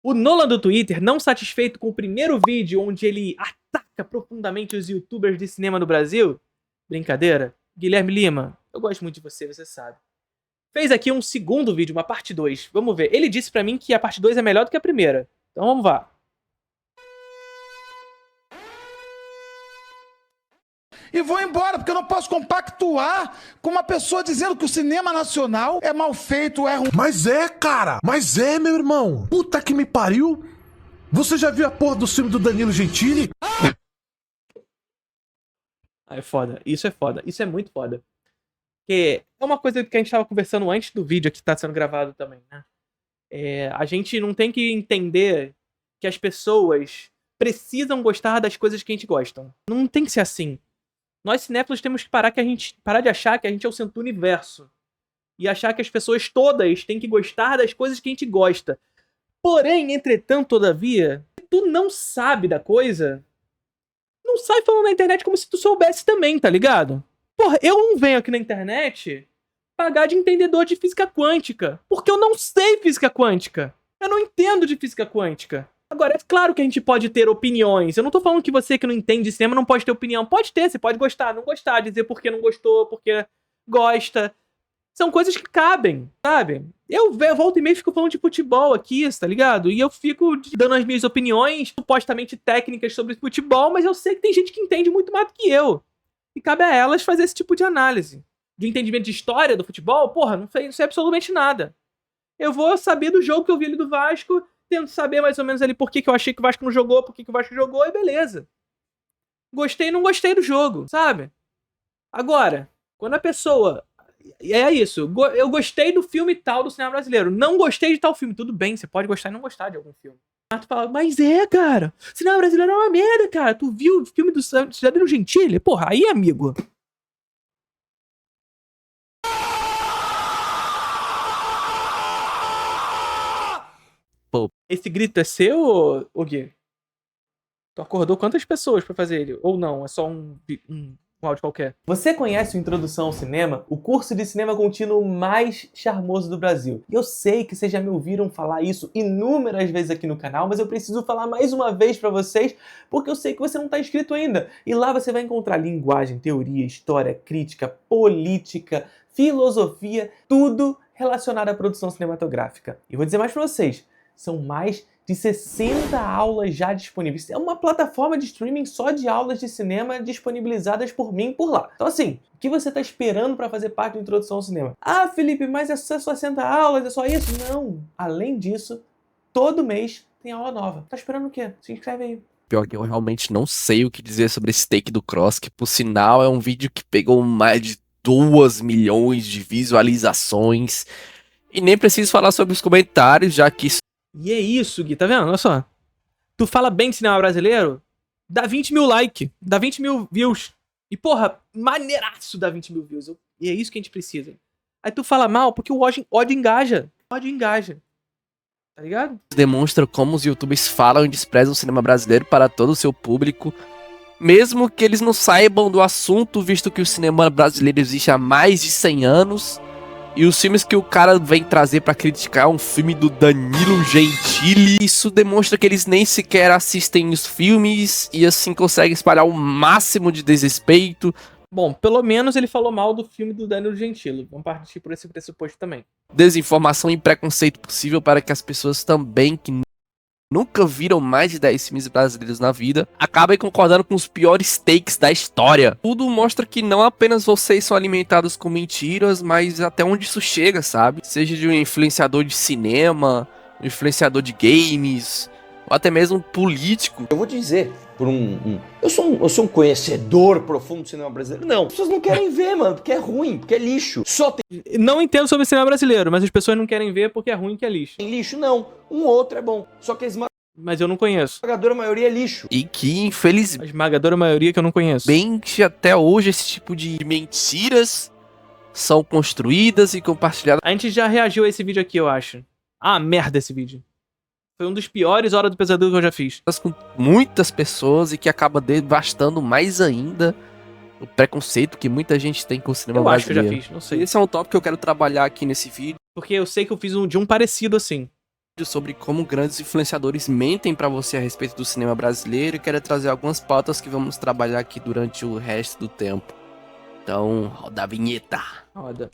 O Nolan do Twitter, não satisfeito com o primeiro vídeo onde ele ataca profundamente os youtubers de cinema no Brasil, brincadeira, Guilherme Lima, eu gosto muito de você, você sabe. Fez aqui um segundo vídeo, uma parte 2. Vamos ver. Ele disse pra mim que a parte 2 é melhor do que a primeira. Então vamos lá. E vou embora, porque eu não posso compactuar com uma pessoa dizendo que o cinema nacional é mal feito, é ruim. Mas é, cara! Mas é, meu irmão! Puta que me pariu! Você já viu a porra do filme do Danilo Gentili? Ah, é foda. Isso é foda. Isso é muito foda. Porque é uma coisa que a gente tava conversando antes do vídeo que tá sendo gravado também, né? A gente não tem que entender que as pessoas precisam gostar das coisas que a gente gosta. Não tem que ser assim. Nós cinéfilos temos que parar de achar que a gente é o centro do universo. E achar que as pessoas todas têm que gostar das coisas que a gente gosta. Porém, entretanto, todavia, se tu não sabe da coisa, não sai falando na internet como se tu soubesse também, tá ligado? Porra, eu não venho aqui na internet pagar de entendedor de física quântica. Porque eu não sei física quântica. Eu não entendo de física quântica. Agora, é claro que a gente pode ter opiniões. Eu não tô falando que você que não entende de cinema não pode ter opinião. Pode ter, você pode gostar, não gostar, dizer por que não gostou, porque gosta. São coisas que cabem, sabe? Eu volto e meio fico falando de futebol aqui, tá ligado? E eu fico dando as minhas opiniões, supostamente técnicas sobre futebol, mas eu sei que tem gente que entende muito mais do que eu. E cabe a elas fazer esse tipo de análise. De entendimento de história do futebol, porra, não sei absolutamente nada. Eu vou saber do jogo que eu vi ali do Vasco, tento saber mais ou menos ali por que eu achei que o Vasco não jogou, por que o Vasco jogou, e beleza. Gostei e não gostei do jogo, sabe? Agora, quando a pessoa... É isso, eu gostei do filme tal do cinema brasileiro, não gostei de tal filme. Tudo bem, você pode gostar e não gostar de algum filme. Mas tu fala, mas cara, cinema brasileiro é uma merda, cara. Tu viu o filme do Danilo Gentili? Porra, aí, amigo... Pô. Esse grito é seu, ô Gui? Tu acordou quantas pessoas pra fazer ele? Ou não, é só um áudio qualquer? Você conhece o Introdução ao Cinema? O curso de cinema contínuo mais charmoso do Brasil. E eu sei que vocês já me ouviram falar isso inúmeras vezes aqui no canal, mas eu preciso falar mais uma vez pra vocês, porque eu sei que você não tá inscrito ainda. E lá você vai encontrar linguagem, teoria, história, crítica, política, filosofia, tudo relacionado à produção cinematográfica. E vou dizer mais pra vocês. São mais de 60 aulas já disponíveis. É uma plataforma de streaming só de aulas de cinema disponibilizadas por mim por lá. Então assim, o que você está esperando para fazer parte da Introdução ao Cinema? Ah, Felipe, mas é só 60 aulas, é só isso? Não! Além disso, todo mês tem aula nova. Tá esperando o quê? Se inscreve aí. Pior que eu realmente não sei o que dizer sobre esse take do Cross, que por sinal é um vídeo que pegou mais de 2 milhões de visualizações. E nem preciso falar sobre os comentários, já que isso... E é isso, Gui, tá vendo? Olha só. Tu fala bem de cinema brasileiro, dá 20 mil likes, dá 20 mil views. E porra, maneiraço dá 20 mil views. E é isso que a gente precisa. Aí tu fala mal porque o ódio engaja. O ódio engaja. Tá ligado? Demonstra como os youtubers falam e desprezam o cinema brasileiro para todo o seu público, mesmo que eles não saibam do assunto, visto que o cinema brasileiro existe há mais de 100 anos. E os filmes que o cara vem trazer pra criticar é um filme do Danilo Gentili. Isso demonstra que eles nem sequer assistem os filmes e assim conseguem espalhar o máximo de desrespeito. Bom, pelo menos ele falou mal do filme do Danilo Gentili. Vamos partir por esse pressuposto também. Desinformação e preconceito possível para que as pessoas também que nunca viram mais de 10 filmes brasileiros na vida acabem concordando com os piores takes da história. Tudo mostra que não apenas vocês são alimentados com mentiras, mas até onde isso chega, sabe? Seja de um influenciador de cinema, um influenciador de games, ou até mesmo um político. Eu vou dizer, eu sou um conhecedor profundo do cinema brasileiro. Não, as pessoas não querem ver, mano, porque é ruim, porque é lixo. Só tem Não entendo sobre cinema brasileiro, mas as pessoas não querem ver porque é ruim, que é lixo. lixo, não. Um outro é bom. Só que a Mas eu não conheço. esmagadora maioria é lixo. E que, A infelizmente, esmagadora maioria que eu não conheço. até hoje esse tipo de mentiras são construídas e compartilhadas. A gente já reagiu a esse vídeo aqui, eu acho. Ah, merda esse vídeo. Foi um dos piores Hora do Pesadelo que eu já fiz. Com muitas pessoas e que acaba devastando mais ainda o preconceito que muita gente tem com o cinema Eu acho que eu brasileiro. já fiz, não sei. Esse é um tópico que eu quero trabalhar aqui nesse vídeo. Porque eu sei que eu fiz de um parecido assim. sobre como grandes influenciadores mentem pra você a respeito do cinema brasileiro e quero trazer algumas pautas que vamos trabalhar aqui durante o resto do tempo. Então, roda a vinheta. Roda.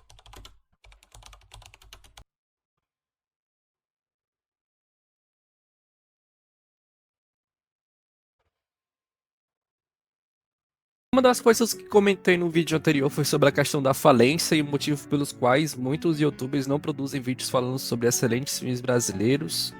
Uma das coisas que comentei no vídeo anterior foi sobre a questão da falência e o motivo pelos quais muitos youtubers não produzem vídeos falando sobre excelentes filmes brasileiros.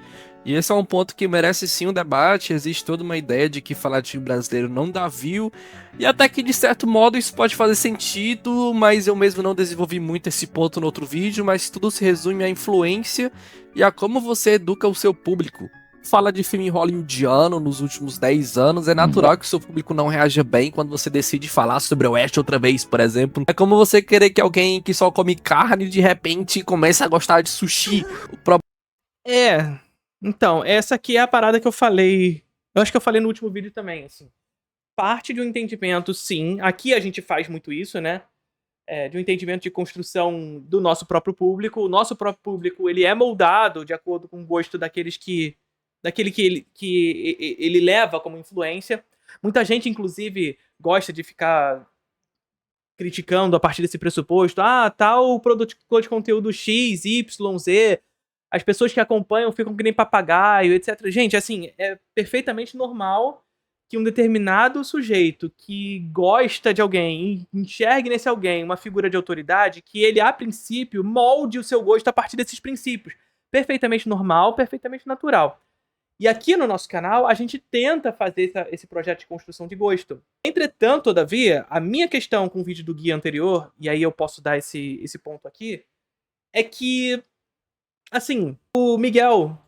E esse é um ponto que merece sim um debate. Existe toda uma ideia de que falar de filme brasileiro não dá view, e até que de certo modo isso pode fazer sentido, mas eu mesmo não desenvolvi muito esse ponto no outro vídeo, mas tudo se resume à influência e a como você educa o seu público. Fala de filme hollywoodiano nos últimos 10 anos, é natural que o seu público não reaja bem quando você decide falar sobre o Oeste outra vez, por exemplo. É como você querer que alguém que só come carne de repente comece a gostar de sushi. Então, essa aqui é a parada que eu falei. Eu acho que eu falei no último vídeo também, assim. Parte de um entendimento, sim. Aqui a gente faz muito isso, né? De um entendimento de construção do nosso próprio público. O nosso próprio público, ele é moldado de acordo com o gosto daquele que ele leva como influência. Muita gente, inclusive, gosta de ficar criticando a partir desse pressuposto. Tal produtor de conteúdo X, Y, Z, as pessoas que acompanham ficam que nem papagaio, etc. Gente, assim, é perfeitamente normal que um determinado sujeito que gosta de alguém, enxergue nesse alguém uma figura de autoridade, que ele, a princípio, molde o seu gosto a partir desses princípios. Perfeitamente normal, perfeitamente natural. E aqui no nosso canal, a gente tenta fazer esse projeto de construção de gosto. Entretanto, todavia, a minha questão com o vídeo do guia anterior, e aí eu posso dar esse ponto aqui, é que, assim, o Miguel,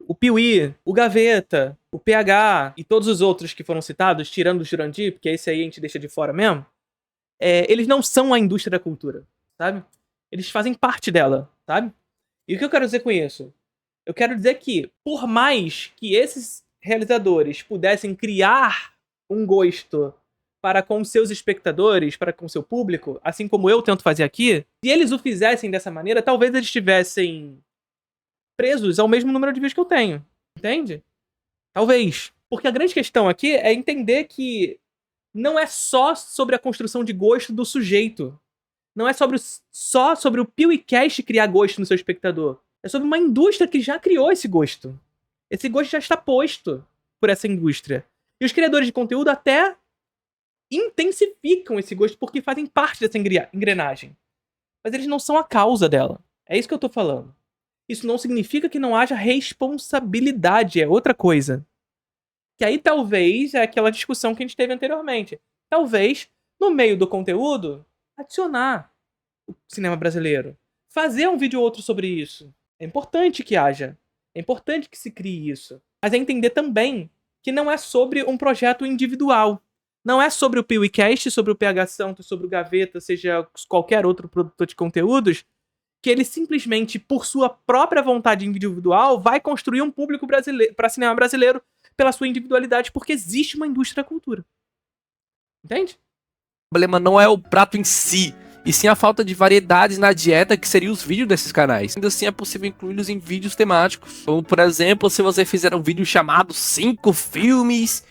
o Piuí, o Gaveta, o PH e todos os outros que foram citados, tirando o Jurandir, porque esse aí a gente deixa de fora mesmo, eles não são a indústria da cultura, sabe? Eles fazem parte dela, sabe? E o que eu quero dizer com isso? Eu quero dizer que, por mais que esses realizadores pudessem criar um gosto para com seus espectadores, para com seu público, assim como eu tento fazer aqui, se eles o fizessem dessa maneira, talvez eles estivessem presos ao mesmo número de views que eu tenho. Entende? Talvez. Porque a grande questão aqui é entender que não é só sobre a construção de gosto do sujeito. Não é só sobre o PewCast criar gosto no seu espectador. É sobre uma indústria que já criou esse gosto. Esse gosto já está posto por essa indústria. E os criadores de conteúdo até intensificam esse gosto porque fazem parte dessa engrenagem. Mas eles não são a causa dela. É isso que eu tô falando. Isso não significa que não haja responsabilidade. É outra coisa. Que aí talvez é aquela discussão que a gente teve anteriormente. Talvez, no meio do conteúdo, adicionar o cinema brasileiro. Fazer um vídeo ou outro sobre isso. É importante que haja. É importante que se crie isso. Mas é entender também que não é sobre um projeto individual. Não é sobre o PewCast, sobre o PH Santos, sobre o Gaveta, seja qualquer outro produtor de conteúdos, que ele simplesmente, por sua própria vontade individual, vai construir um público brasileiro para cinema brasileiro pela sua individualidade, porque existe uma indústria da cultura. Entende? O problema não é o prato em si, e sim a falta de variedades na dieta que seriam os vídeos desses canais. Ainda assim é possível incluí-los em vídeos temáticos. Como, por exemplo, se você fizer um vídeo chamado 5 filmes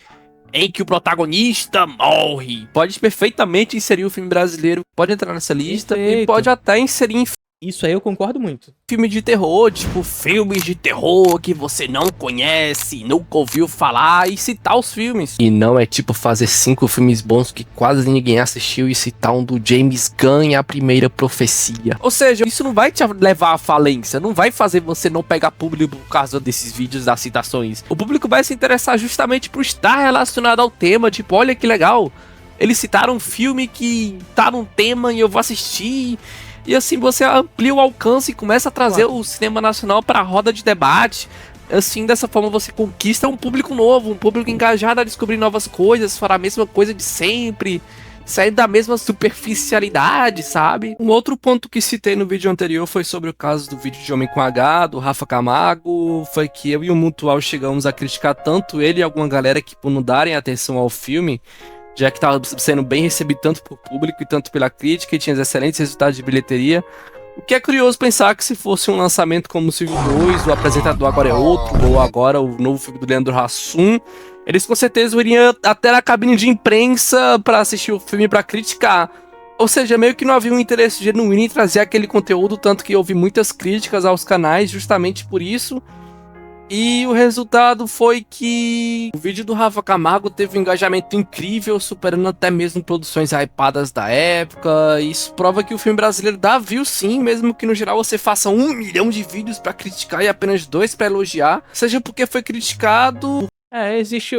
em que o protagonista morre. Pode perfeitamente inserir o filme brasileiro, pode entrar nessa lista. Perfeito. E pode até inserir em Isso aí eu concordo muito. filme de terror, tipo filmes de terror que você não conhece, nunca ouviu falar, e citar os filmes. E não é tipo fazer 5 filmes bons que quase ninguém assistiu e citar um do James Gunn e A Primeira Profecia. Ou seja, isso não vai te levar à falência, não vai fazer você não pegar público por causa desses vídeos das citações. O público vai se interessar justamente por estar relacionado ao tema, tipo, olha que legal, eles citaram um filme que tá num tema e eu vou assistir. E assim você amplia o alcance e começa a trazer o cinema nacional para a roda de debate. Assim, dessa forma você conquista um público novo, um público engajado a descobrir novas coisas, falar a mesma coisa de sempre, sair da mesma superficialidade, sabe? Um outro ponto que citei no vídeo anterior foi sobre o caso do vídeo de Homem com H, do Rafa Camargo. Foi que eu e o Mutual chegamos a criticar tanto ele e alguma galera que, por não darem atenção ao filme, já que estava sendo bem recebido tanto por público e tanto pela crítica e tinha excelentes resultados de bilheteria, O que é curioso pensar que se fosse um lançamento como o Silvio 2, o apresentador agora é outro, ou agora o novo filme do Leandro Hassum, eles com certeza iriam até na cabine de imprensa pra assistir o filme pra criticar. Ou seja, meio que não havia um interesse genuíno em trazer aquele conteúdo, tanto que houve muitas críticas aos canais justamente por isso. E o resultado foi que o vídeo do Rafa Camargo teve um engajamento incrível, superando até mesmo produções hypadas da época. Isso prova que o filme brasileiro dá view sim, mesmo que no geral você faça 1 milhão de vídeos pra criticar e apenas 2 pra elogiar. Seja porque foi criticado...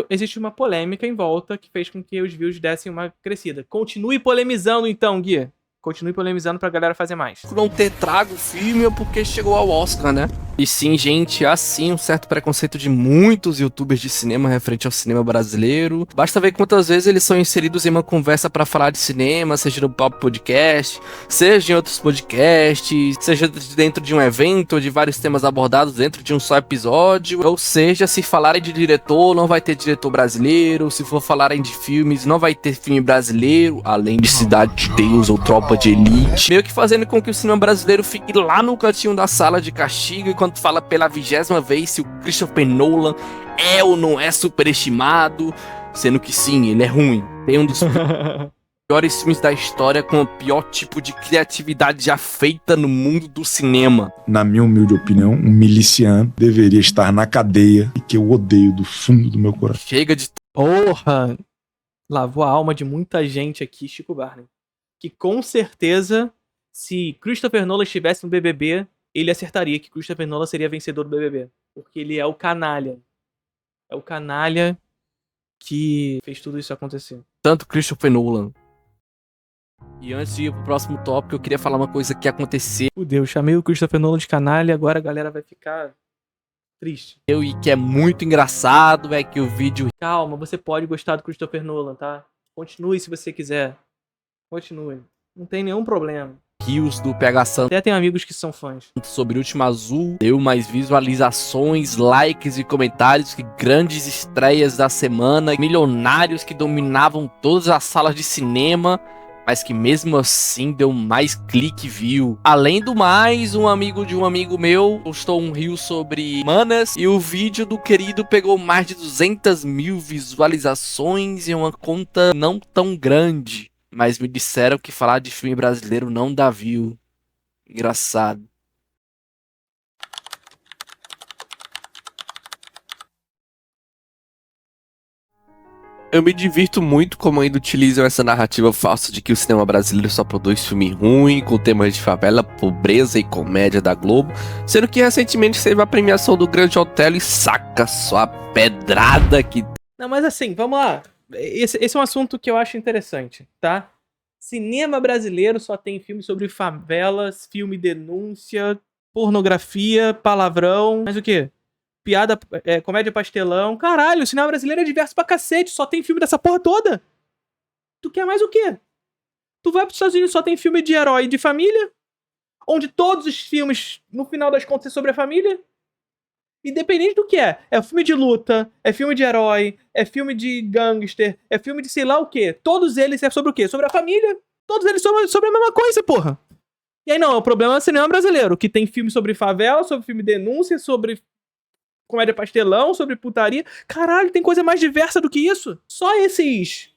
Existe uma polêmica em volta que fez com que os views dessem uma crescida. Continue polemizando então, Gui. Continue polemizando pra galera fazer mais. Não ter trago o filme ou porque chegou ao Oscar, né? E sim, gente, há sim um certo preconceito de muitos youtubers de cinema referente ao cinema brasileiro. Basta ver quantas vezes eles são inseridos em uma conversa pra falar de cinema, seja no Papo Podcast, seja em outros podcasts, seja dentro de um evento ou de vários temas abordados dentro de um só episódio. Ou seja, se falarem de diretor, não vai ter diretor brasileiro. Se for falarem de filmes, não vai ter filme brasileiro, além de Cidade de Deus ou Tropa de Elite, meio que fazendo com que o cinema brasileiro fique lá no cantinho da sala de castigo, enquanto fala pela 20ª vez se o Christopher Nolan é ou não é superestimado, sendo que sim, ele é ruim. Tem um dos piores filmes da história com o pior tipo de criatividade já feita no mundo do cinema. Na minha humilde opinião, um miliciano deveria estar na cadeia e que eu odeio do fundo do meu coração. Chega de... Porra! Lavou a alma de muita gente aqui, Chico Barney. Que com certeza, se Christopher Nolan estivesse no BBB, ele acertaria que Christopher Nolan seria vencedor do BBB. Porque ele é o canalha. É o canalha que fez tudo isso acontecer. Tanto Christopher Nolan. E antes de ir pro próximo tópico, eu queria falar uma coisa que aconteceu. Fudeu, chamei o Christopher Nolan de canalha, agora a galera vai ficar triste. E que é muito engraçado, é que o vídeo... Calma, você pode gostar do Christopher Nolan, tá? Continue se você quiser. Continue. Não tem nenhum problema. Rios do PH Santos Até tem amigos que são fãs. sobre Última Azul deu mais visualizações, likes e comentários que grandes estreias da semana, milionários que dominavam todas as salas de cinema, mas que mesmo assim deu mais clique e view. Além do mais, um amigo de um amigo meu postou um reel sobre Manas e o vídeo do querido pegou mais de 200 mil visualizações em uma conta não tão grande. Mas me disseram que falar de filme brasileiro não dá view. Engraçado. Eu me divirto muito como ainda utilizam essa narrativa falsa de que o cinema brasileiro só produz filme ruim, com temas de favela, pobreza e comédia da Globo, sendo que recentemente teve a premiação do Grande Hotel e saca só a pedrada que... Não, mas assim, vamos lá. Esse é um assunto que eu acho interessante, tá? Cinema brasileiro só tem filme sobre favelas, filme denúncia, pornografia, palavrão, mas o quê? Piada, comédia pastelão. Caralho, o cinema brasileiro é diverso pra cacete, só tem filme dessa porra toda. Tu quer mais o quê? Tu vai pros Estados Unidos, só tem filme de herói e de família, onde todos os filmes, no final das contas, é sobre a família. Independente do que é filme de luta, é filme de herói, é filme de gangster, é filme de sei lá o quê. Todos eles é sobre o quê? Sobre a família. Todos eles são sobre a mesma coisa, porra. E aí não, o problema é o cinema brasileiro, que tem filme sobre favela, sobre filme de denúncia, sobre comédia pastelão, sobre putaria. Caralho, tem coisa mais diversa do que isso. Só esses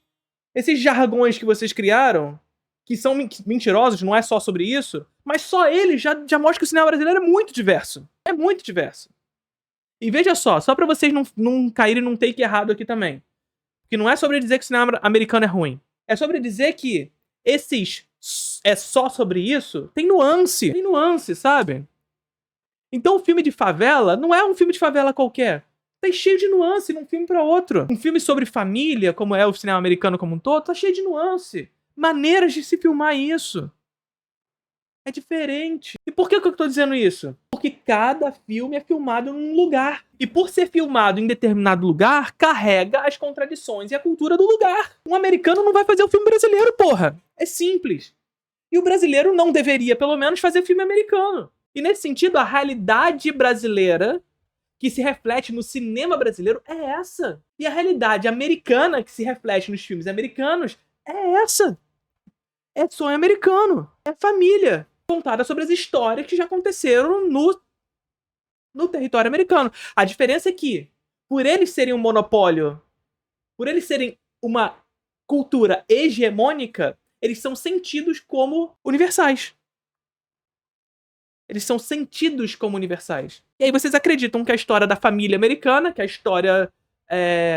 jargões que vocês criaram, que são mentirosos, não é só sobre isso, mas só eles já mostram que o cinema brasileiro é muito diverso. É muito diverso. E veja só pra vocês não caírem num take errado aqui também. Que não é sobre dizer que o cinema americano é ruim. É sobre dizer que é só sobre isso. Tem nuance, sabe? Então o filme de favela não é um filme de favela qualquer. Tá cheio de nuance de um filme pra outro. Um filme sobre família, como é o cinema americano como um todo, tá cheio de nuance. Maneiras de se filmar isso. É diferente. E por que eu tô dizendo isso? Porque cada filme é filmado num lugar. E por ser filmado em determinado lugar, carrega as contradições e a cultura do lugar. Um americano não vai fazer o filme brasileiro, porra. É simples. E o brasileiro não deveria, pelo menos, fazer filme americano. E nesse sentido, a realidade brasileira que se reflete no cinema brasileiro é essa. E a realidade americana que se reflete nos filmes americanos é essa. É sonho americano. É família. contada sobre as histórias que já aconteceram no território americano. A diferença é que, por eles serem um monopólio, por eles serem uma cultura hegemônica, eles são sentidos como universais. Eles são sentidos como universais. E aí vocês acreditam que a história da família americana, que a história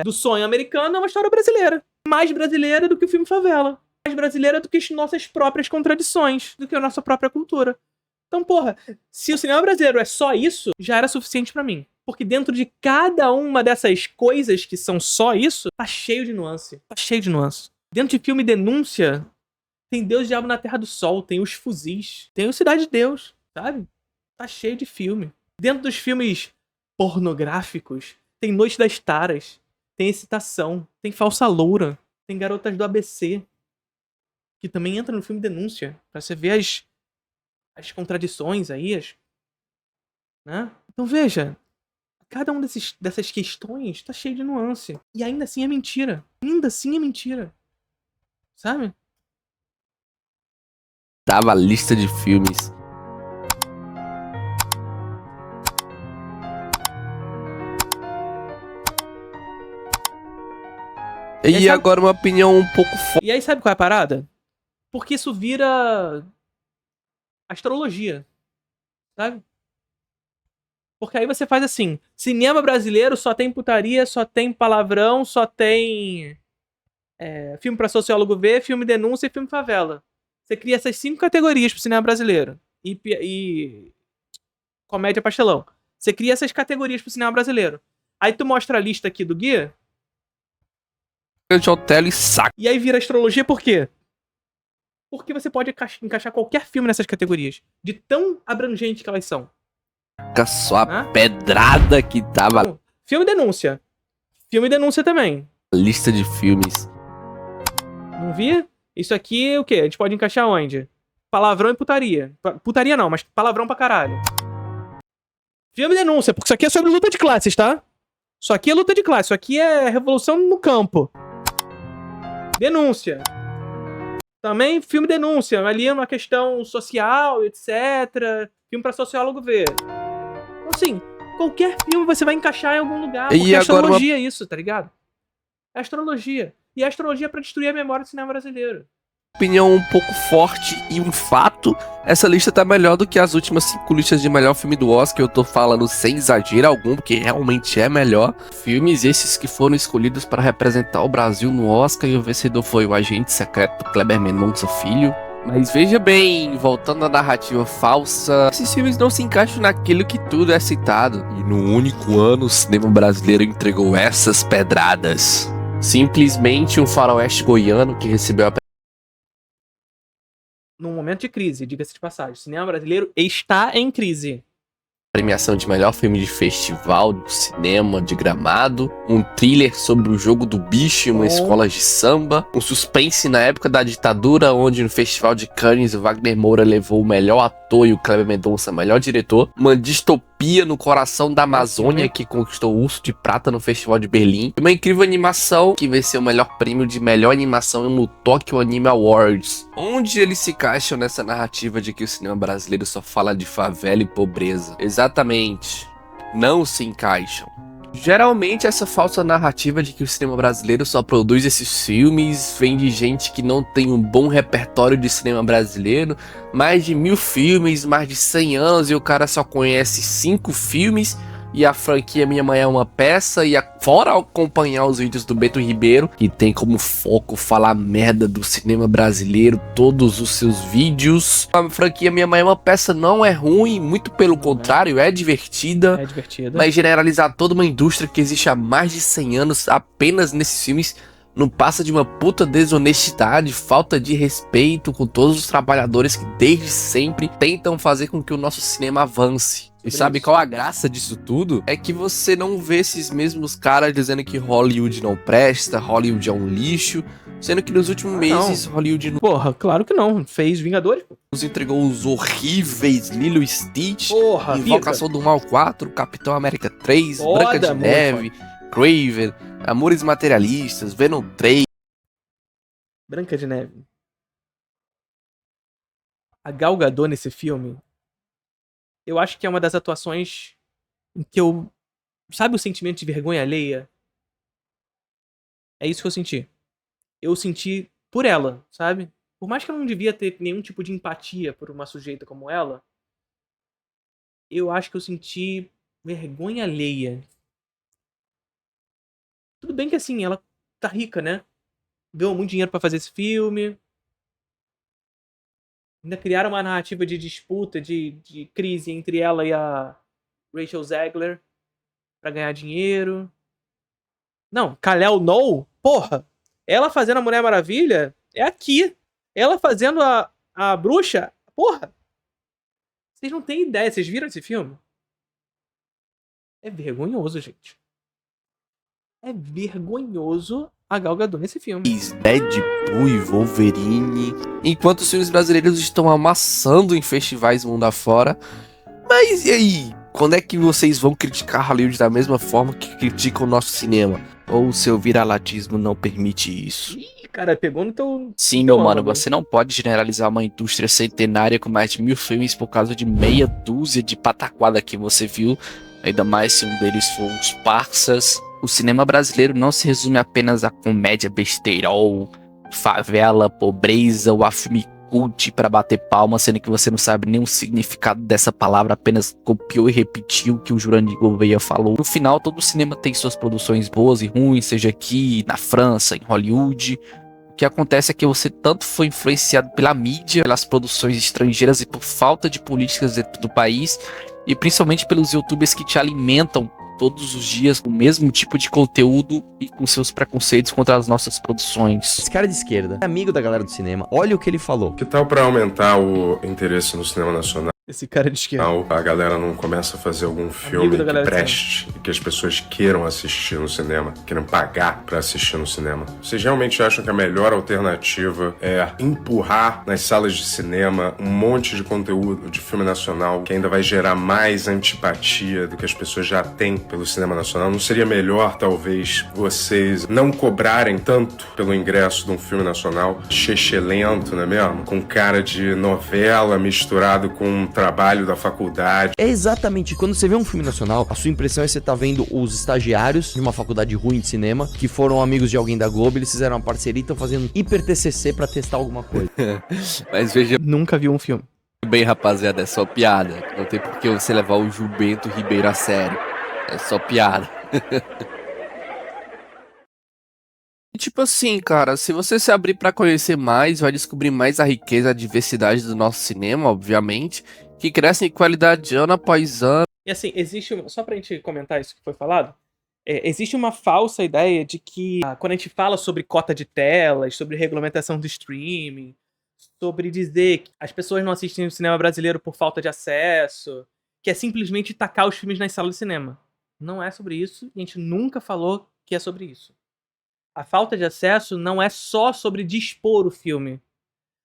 do sonho americano é uma história brasileira. Mais brasileira do que o filme Favela. Mais brasileira do que as nossas próprias contradições, do que a nossa própria cultura. Então, porra, se o cinema brasileiro é só isso, já era suficiente pra mim. Porque dentro de cada uma dessas coisas que são só isso, tá cheio de nuance. Tá cheio de nuance. Dentro de filme Denúncia, tem Deus e Diabo na Terra do Sol, tem Os Fuzis, tem o Cidade de Deus, sabe? Tá cheio de filme. Dentro dos filmes pornográficos, tem Noite das Taras, tem Excitação, tem Falsa Loura, tem Garotas do ABC, que também entra no filme Denúncia, pra você ver as contradições aí, né? Então veja, cada um dessas questões tá cheio de nuance. E ainda assim é mentira. Ainda assim é mentira. Sabe? Tava a lista de filmes. E sabe- agora uma opinião um pouco forte. E aí sabe qual é a parada? Porque isso vira astrologia. Sabe? Porque aí você faz assim, cinema brasileiro só tem putaria, só tem palavrão, só tem filme pra sociólogo ver, filme denúncia e filme favela. Você cria essas 5 categorias pro cinema brasileiro. E comédia pastelão. Você cria essas categorias pro cinema brasileiro. Aí tu mostra a lista aqui do guia, De hotel e saca. e aí vira astrologia por quê? Porque você pode encaixar qualquer filme nessas categorias. De tão abrangente que elas são. Só a Hã? pedrada que tava Filme denúncia. Filme denúncia também. na lista de filmes. Não vi? Isso aqui é o quê? A gente pode encaixar onde? Palavrão e putaria. Putaria não, mas palavrão pra caralho. Filme denúncia, porque isso aqui é sobre luta de classes, tá? Isso aqui é luta de classe, isso aqui é revolução no campo. Denúncia. Também filme denúncia, ali é uma questão social, etc. Filme pra sociólogo ver. Então, assim, qualquer filme você vai encaixar em algum lugar. E Porque é agora astrologia isso, tá ligado? É astrologia. E a astrologia é pra destruir a memória do cinema brasileiro. Opinião um pouco forte e um fato, essa lista tá melhor do que as últimas 5 listas de melhor filme do Oscar. Eu tô falando sem exagero algum, porque realmente é melhor. Filmes esses que foram escolhidos para representar o Brasil no Oscar, e o vencedor foi O Agente Secreto, Kleber Mendonça Filho. Mas veja bem, voltando à narrativa falsa, esses filmes não se encaixam naquilo que tudo é citado. E no único ano o cinema brasileiro entregou essas pedradas. Simplesmente um faroeste goiano que recebeu a Num momento de crise, diga-se de passagem. O cinema brasileiro está em crise. premiação de melhor filme de festival de cinema de Gramado, um thriller sobre o jogo do bicho em uma escola de samba, um suspense na época da ditadura, onde no Festival de Cannes o Wagner Moura levou o melhor ator e o Kleber Mendonça melhor diretor, uma distopia no coração da Amazônia que conquistou o Urso de Prata no Festival de Berlim, e uma incrível animação que venceu o melhor prêmio de melhor animação no Tokyo Anime Awards. Onde eles se encaixam nessa narrativa de que o cinema brasileiro só fala de favela e pobreza? Exatamente, não se encaixam. Geralmente essa falsa narrativa de que o cinema brasileiro só produz esses filmes vem de gente que não tem um bom repertório de cinema brasileiro, mais de 1000 filmes, mais de 100 anos, e o cara só conhece 5 filmes, e a franquia Minha Mãe é uma Peça, e fora acompanhar os vídeos do Beto Ribeiro, que tem como foco falar merda do cinema brasileiro, todos os seus vídeos. A franquia Minha Mãe é uma Peça não é ruim, muito pelo contrário, é divertida. É divertido. Mas generalizar toda uma indústria que existe há mais de 100 anos apenas nesses filmes não passa de uma puta desonestidade, falta de respeito com todos os trabalhadores que desde sempre tentam fazer com que o nosso cinema avance. E sabe qual a graça disso tudo? É que você não vê esses mesmos caras dizendo que Hollywood não presta, Hollywood é um lixo, sendo que nos últimos meses Hollywood Porra, claro que não. Fez Vingadores, pô. nos entregou os horríveis Lilo e Stitch, Porra, Invocação do Mal 4, Capitão América 3, Foda, Branca de muito Neve, Craven, Amores Materialistas, Venom 3. Branca de Neve. A Gal Gadot nesse filme, eu acho que é uma das atuações em que eu... Sabe o sentimento de vergonha alheia? É isso que eu senti. Eu senti por ela, sabe? Por mais que eu não devia ter nenhum tipo de empatia por uma sujeita como ela, eu acho que eu senti vergonha alheia. Tudo bem que assim, ela tá rica, né? Ganhou muito dinheiro pra fazer esse filme. Ainda criaram uma narrativa de disputa, de crise entre ela e a Rachel Zegler pra ganhar dinheiro. Não, Kal-El No, porra! Ela fazendo a Mulher Maravilha é aqui. Ela fazendo a bruxa, porra! Vocês não têm ideia, vocês viram esse filme? É vergonhoso, gente. É vergonhoso a Gal Gadot nesse filme. Deadpool e Wolverine, enquanto os filmes brasileiros estão amassando em festivais mundo afora. Mas e aí? Quando é que vocês vão criticar Hollywood da mesma forma que criticam o nosso cinema? Ou o seu viralatismo não permite isso? Ih, cara, pegou no teu... Sim, teu meu mano, ângulo. você não pode generalizar uma indústria centenária com mais de 1000 filmes por causa de meia dúzia de pataquada que você viu. Ainda mais se um deles for os Parsas. O cinema brasileiro não se resume apenas a comédia besteirol, favela, pobreza ou a filme cult pra bater palma, sendo que você não sabe nem o significado dessa palavra, apenas copiou e repetiu o que o Jurandir Gouveia falou. No final, todo cinema tem suas produções boas e ruins, seja aqui, na França, em Hollywood. O que acontece é que você tanto foi influenciado pela mídia, pelas produções estrangeiras e por falta de políticas dentro do país, e principalmente pelos youtubers que te alimentam todos os dias com o mesmo tipo de conteúdo e com seus preconceitos contra as nossas produções. Esse cara de esquerda, amigo da galera do cinema, olha o que ele falou. Que tal para aumentar o interesse no cinema nacional? Esse cara de esquerda. A galera não começa a fazer algum filme que preste e que as pessoas queiram assistir no cinema, queiram pagar pra assistir no cinema. Vocês realmente acham que a melhor alternativa é empurrar nas salas de cinema um monte de conteúdo de filme nacional que ainda vai gerar mais antipatia do que as pessoas já têm pelo cinema nacional? Não seria melhor, talvez, vocês não cobrarem tanto pelo ingresso de um filme nacional lento, não é mesmo? Com cara de novela misturado com trabalho da faculdade. É exatamente, quando você vê um filme nacional, a sua impressão é que você tá vendo os estagiários de uma faculdade ruim de cinema, que foram amigos de alguém da Globo, eles fizeram uma parceria e estão fazendo hiper TCC pra testar alguma coisa. Mas veja Nunca vi um filme. bem, rapaziada, é só piada. Não tem por que você levar o Gilberto Ribeiro a sério. É só piada. E tipo assim, cara, se você se abrir pra conhecer mais, vai descobrir mais a riqueza, a diversidade do nosso cinema, obviamente, que cresce em qualidade ano após ano. E assim, só pra gente comentar isso que foi falado, existe uma falsa ideia de que quando a gente fala sobre cota de telas, sobre regulamentação do streaming, sobre dizer que as pessoas não assistem o cinema brasileiro por falta de acesso, que é simplesmente tacar os filmes nas salas de cinema. Não é sobre isso, e a gente nunca falou que é sobre isso. A falta de acesso não é só sobre dispor o filme.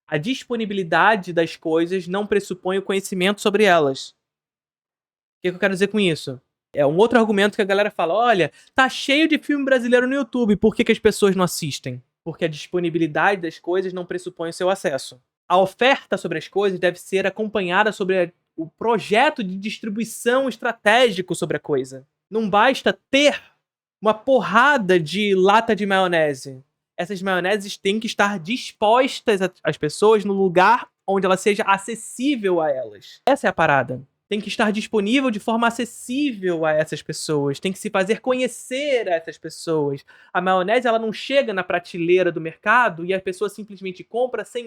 A disponibilidade das coisas não pressupõe o conhecimento sobre elas. O que eu quero dizer com isso? É um outro argumento que a galera fala, olha, tá cheio de filme brasileiro no YouTube, por que as pessoas não assistem? Porque a disponibilidade das coisas não pressupõe o seu acesso. A oferta sobre as coisas deve ser acompanhada sobre o projeto de distribuição estratégico sobre a coisa. Não basta ter uma porrada de lata de maionese. Essas maioneses têm que estar dispostas às pessoas no lugar onde ela seja acessível a elas. Essa é a parada. Tem que estar disponível de forma acessível a essas pessoas. Tem que se fazer conhecer a essas pessoas. A maionese ela não chega na prateleira do mercado e a pessoa simplesmente compra sem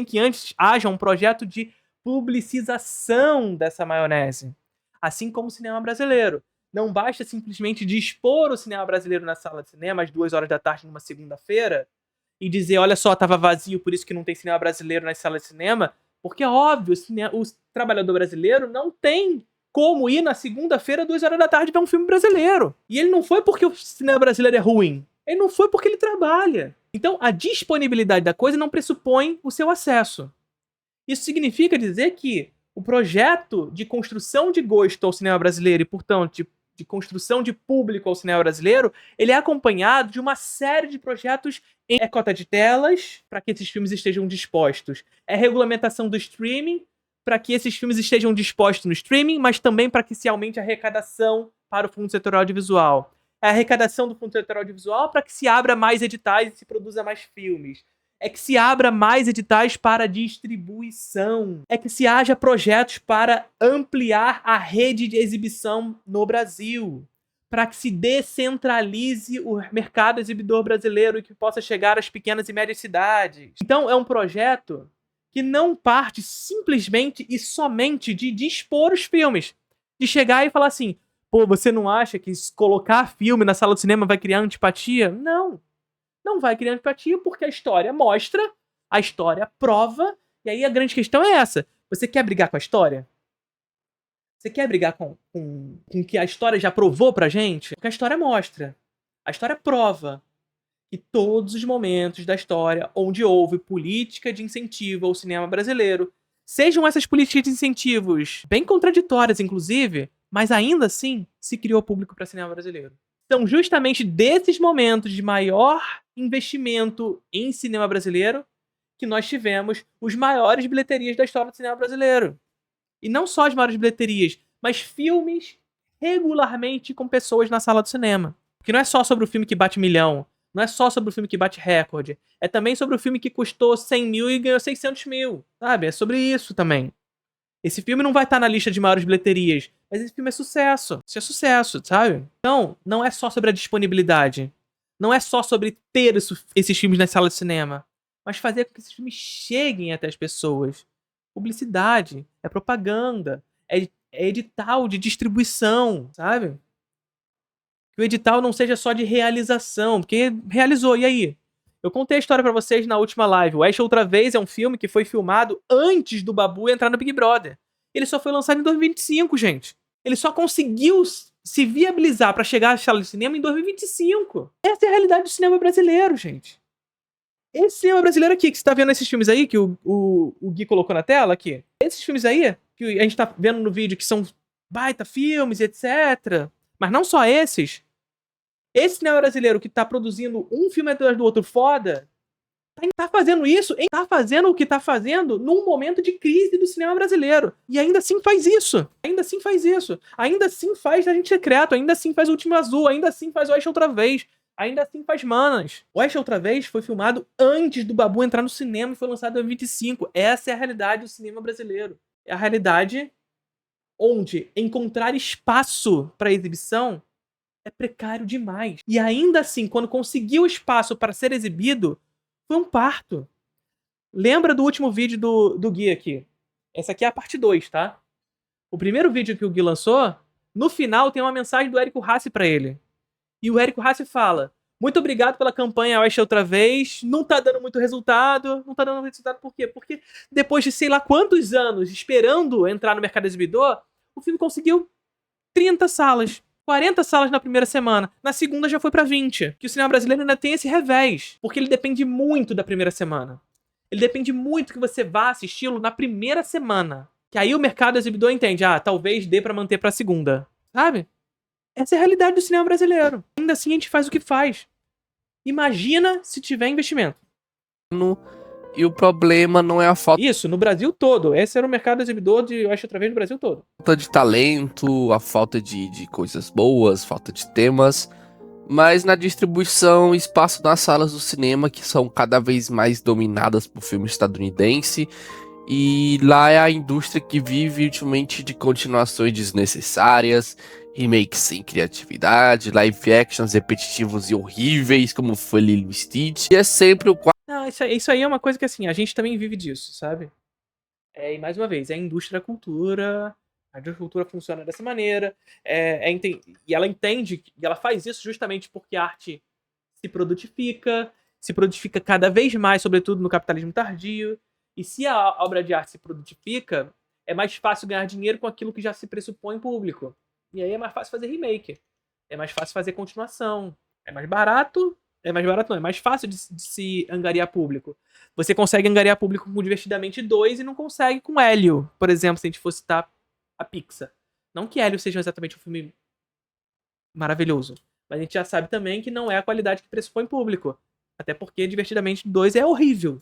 que antes haja um projeto de publicização dessa maionese. Assim como o cinema brasileiro. Não basta simplesmente dispor o cinema brasileiro na sala de cinema às 2 horas da tarde numa segunda-feira e dizer, olha só, tava vazio, por isso que não tem cinema brasileiro nas salas de cinema, porque é óbvio, o trabalhador brasileiro não tem como ir na segunda-feira, 2 horas da tarde, ver um filme brasileiro. E ele não foi porque o cinema brasileiro é ruim, ele não foi porque ele trabalha. Então, a disponibilidade da coisa não pressupõe o seu acesso. Isso significa dizer que o projeto de construção de gosto ao cinema brasileiro e, portanto, de de construção de público ao cinema brasileiro, ele é acompanhado de uma série de projetos em cota de telas, para que esses filmes estejam dispostos. É regulamentação do streaming, para que esses filmes estejam dispostos no streaming, mas também para que se aumente a arrecadação para o Fundo Setor Audiovisual. É a arrecadação do Fundo Setor Audiovisual para que se abra mais editais e se produza mais filmes. É que se abra mais editais para distribuição. É que se haja projetos para ampliar a rede de exibição no Brasil. Para que se descentralize o mercado exibidor brasileiro e que possa chegar às pequenas e médias cidades. Então é um projeto que não parte simplesmente e somente de dispor os filmes. De chegar e falar assim, pô, você não acha que colocar filme na sala do cinema vai criar antipatia? Não. Não vai criar antipatia porque a história mostra, a história prova, e aí a grande questão é essa. Você quer brigar com a história? Você quer brigar com o que a história já provou pra gente? Porque a história mostra. A história prova que todos os momentos da história onde houve política de incentivo ao cinema brasileiro, sejam essas políticas de incentivos bem contraditórias, inclusive, mas ainda assim se criou público para cinema brasileiro. São justamente desses momentos de maior investimento em cinema brasileiro que nós tivemos os maiores bilheterias da história do cinema brasileiro. E não só as maiores bilheterias, mas filmes regularmente com pessoas na sala do cinema. Porque não é só sobre o filme que bate milhão, não é só sobre o filme que bate recorde, é também sobre o filme que custou 100 mil e ganhou 600 mil, sabe? É sobre isso também. Esse filme não vai estar na lista de maiores bilheterias, mas esse filme é sucesso. Isso é sucesso, sabe? Então, não é só sobre a disponibilidade. Não é só sobre ter esses filmes na sala de cinema. Mas fazer com que esses filmes cheguem até as pessoas. Publicidade, é propaganda, é edital de distribuição, sabe? Que o edital não seja só de realização, porque realizou, e aí? Eu contei a história pra vocês na última live. O Ash Outra Vez é um filme que foi filmado antes do Babu entrar no Big Brother. Ele só foi lançado em 2025, gente. Ele só conseguiu se viabilizar pra chegar à sala de cinema em 2025. Essa é a realidade do cinema brasileiro, gente. Esse cinema brasileiro aqui, que você tá vendo esses filmes aí, que o Gui colocou na tela aqui. Esses filmes aí, que a gente tá vendo no vídeo, que são baita filmes, etc. Mas não só esses. Esse cinema brasileiro que tá produzindo um filme atrás do outro foda, tá fazendo isso, tá fazendo o que tá fazendo num momento de crise do cinema brasileiro. E ainda assim faz isso. Ainda assim faz isso. Ainda assim faz Agente Secreto, ainda assim faz O Último Azul, ainda assim faz O Ash Outra Vez, ainda assim faz Manas. O Ash Outra Vez foi filmado antes do Babu entrar no cinema e foi lançado em 2025. Essa é a realidade do cinema brasileiro. É a realidade onde encontrar espaço para exibição é precário demais. E ainda assim, quando conseguiu espaço para ser exibido, foi um parto. Lembra do último vídeo do Gui aqui? Essa aqui é a parte 2, tá? O primeiro vídeo que o Gui lançou, no final tem uma mensagem do Érico Rassi pra ele. E o Érico Rassi fala: muito obrigado pela campanha Ash Outra Vez, não tá dando muito resultado. Não tá dando muito resultado por quê? Porque depois de sei lá quantos anos esperando entrar no mercado exibidor, o filme conseguiu 30 salas. 40 salas na primeira semana. Na segunda já foi pra 20. Que o cinema brasileiro ainda tem esse revés. Porque ele depende muito da primeira semana. Ele depende muito que você vá assisti-lo na primeira semana. Que aí o mercado exibidor entende. Ah, talvez dê pra manter pra segunda. Sabe? Essa é a realidade do cinema brasileiro. Ainda assim a gente faz o que faz. Imagina se tiver investimento. E o problema não é a falta Isso, no Brasil todo. Esse era o mercado exibidor de Ash Outra Vez no Brasil todo. de talento, a falta de coisas boas, falta de temas, mas na distribuição, espaço nas salas do cinema, que são cada vez mais dominadas por filme estadunidense, e lá é a indústria que vive ultimamente de continuações desnecessárias, remakes sem criatividade, live actions repetitivos e horríveis, como foi Lilo e Stitch, e é sempre o Não, isso aí é uma coisa que, assim, a gente também vive disso, sabe? E mais uma vez, é a indústria da cultura. A indústria da cultura funciona dessa maneira. E ela entende, e ela faz isso justamente porque a arte se produtifica cada vez mais, sobretudo no capitalismo tardio. E se a obra de arte se produtifica, é mais fácil ganhar dinheiro com aquilo que já se pressupõe público. E aí é mais fácil fazer remake. É mais fácil fazer continuação. É mais barato. É mais barato não, é mais fácil de se angariar público. Você consegue angariar público com Divertidamente 2 e não consegue com Hélio, por exemplo, se a gente fosse citar a Pixar. Não que Hélio seja exatamente um filme maravilhoso. Mas a gente já sabe também que não é a qualidade que pressupõe público. Até porque Divertidamente 2 é horrível.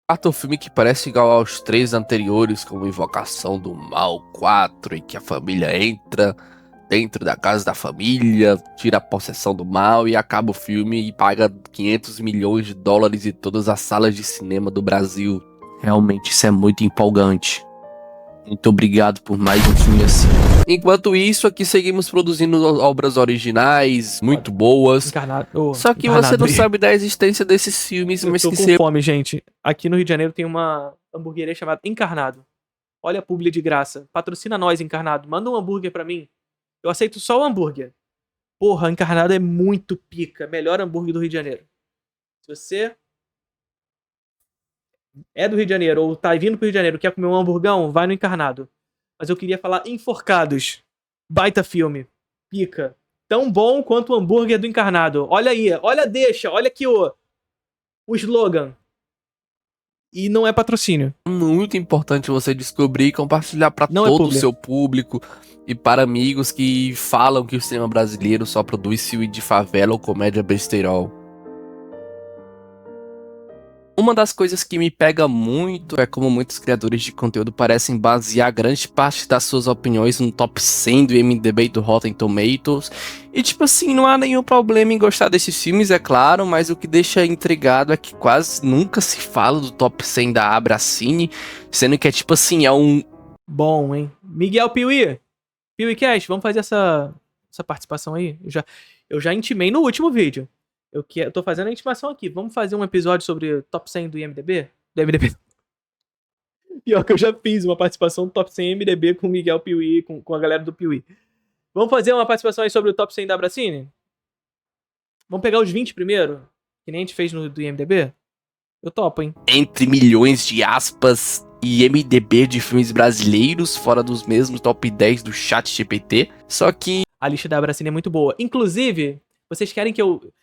Quarto filme que parece igual aos 3 anteriores, como Invocação do Mal 4, em que a família entra dentro da casa da família, tira a possessão do mal e acaba o filme e paga 500 milhões de dólares em todas as salas de cinema do Brasil. Realmente isso é muito empolgante. Muito obrigado por mais um filme assim. Enquanto isso, aqui seguimos produzindo obras originais, muito boas. Só que você não sabe da existência desses filmes, mas Eu que tô com fome, gente. Aqui no Rio de Janeiro tem uma hamburgueria chamada Encarnado. Olha a publi de graça. Patrocina nós, Encarnado. Manda um hambúrguer pra mim. Eu aceito só o hambúrguer. Porra, Encarnado é muito pica. Melhor hambúrguer do Rio de Janeiro. Se você é do Rio de Janeiro ou tá vindo pro Rio de Janeiro, quer comer um hamburgão, vai no Encarnado. Mas eu queria falar Enforcados. Baita filme. Pica. Tão bom quanto o hambúrguer do Encarnado. Olha aí, olha aqui o slogan. E não é patrocínio. Muito importante você descobrir e compartilhar para todo o seu público e para amigos que falam que o cinema brasileiro só produz filme de favela ou comédia besteirol. Uma das coisas que me pega muito é como muitos criadores de conteúdo parecem basear grande parte das suas opiniões no top 100 do IMDb e do Rotten Tomatoes. E tipo assim, não há nenhum problema em gostar desses filmes, é claro, mas o que deixa intrigado é que quase nunca se fala do top 100 da Abracine, sendo que é tipo assim, é um... Bom, hein? Miguel Piuí. Piuí Cash, vamos fazer essa participação aí? Eu já intimei no último vídeo. Eu tô fazendo a intimação aqui. Vamos fazer um episódio sobre o top 100 do IMDb? Do MDB. Pior que eu já fiz uma participação do top 100 MDB com o Miguel Piuí, com a galera do Piuí. Vamos fazer uma participação aí sobre o top 100 da Abracine? Vamos pegar os 20 primeiro? Que nem a gente fez no do IMDb? Eu topo, hein? Entre milhões de aspas e IMDb de filmes brasileiros, fora dos mesmos top 10 do ChatGPT. Só que a lista da Abracine é muito boa. Inclusive, vocês querem que eu